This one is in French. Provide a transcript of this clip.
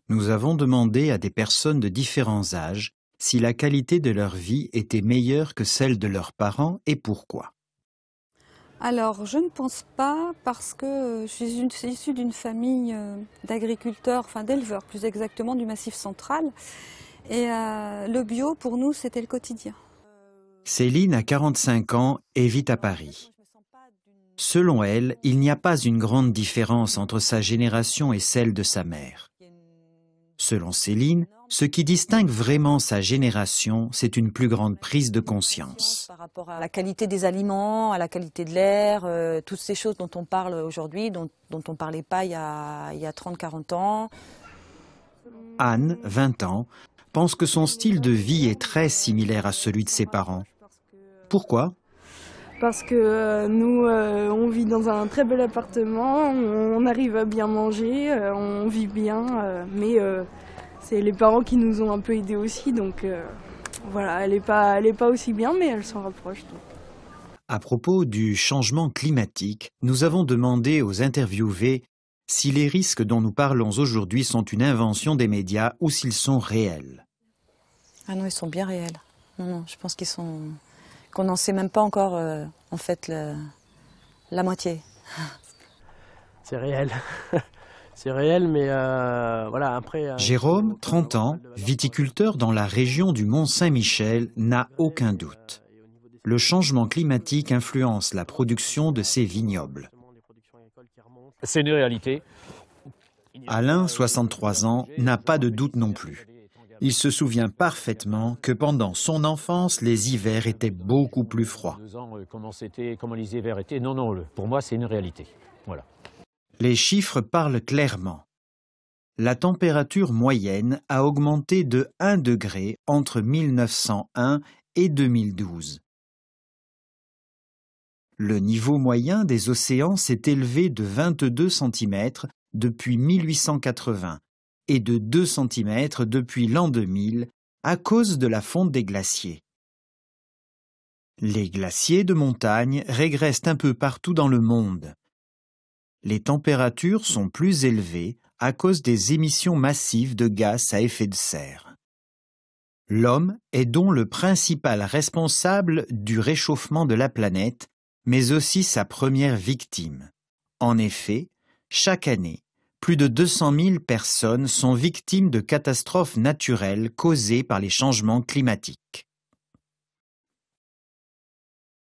Nous avons demandé à des personnes de différents âges si la qualité de leur vie était meilleure que celle de leurs parents et pourquoi. Alors, je ne pense pas parce que je suis issue d'une famille d'agriculteurs, enfin d'éleveurs plus exactement, du Massif central. Et le bio, pour nous, c'était le quotidien. Céline a 45 ans et vit à Paris. Selon elle, il n'y a pas une grande différence entre sa génération et celle de sa mère. Selon Céline, ce qui distingue vraiment sa génération, c'est une plus grande prise de conscience. Par rapport à la qualité des aliments, à la qualité de l'air, toutes ces choses dont on parle aujourd'hui, dont on ne parlait pas il y a 30-40 ans. Anne, 20 ans, pense que son style de vie est très similaire à celui de ses parents. Pourquoi ? Parce que nous, on vit dans un très bel appartement, on arrive à bien manger, on vit bien, mais c'est les parents qui nous ont un peu aidés aussi, donc voilà, elle est pas aussi bien, mais elle s'en rapproche. Donc. À propos du changement climatique, nous avons demandé aux interviewés si les risques dont nous parlons aujourd'hui sont une invention des médias ou s'ils sont réels. Ah non, ils sont bien réels. Non, je pense qu'on n'en sait même pas encore, en fait, la moitié. C'est réel. C'est réel, mais voilà, après... Jérôme, 30 ans, viticulteur dans la région du Mont-Saint-Michel, n'a aucun doute. Le changement climatique influence la production de ses vignobles. C'est une réalité. Alain, 63 ans, n'a pas de doute non plus. Il se souvient parfaitement que pendant son enfance, les hivers étaient beaucoup plus froids. Comment les hivers étaient. Non, pour moi, c'est une réalité. Voilà. Les chiffres parlent clairement. La température moyenne a augmenté de 1 degré entre 1901 et 2012. Le niveau moyen des océans s'est élevé de 22 cm depuis 1880 et de 2 cm depuis l'an 2000 à cause de la fonte des glaciers. Les glaciers de montagne régressent un peu partout dans le monde. Les températures sont plus élevées à cause des émissions massives de gaz à effet de serre. L'homme est donc le principal responsable du réchauffement de la planète, mais aussi sa première victime. En effet, chaque année, plus de 200 000 personnes sont victimes de catastrophes naturelles causées par les changements climatiques.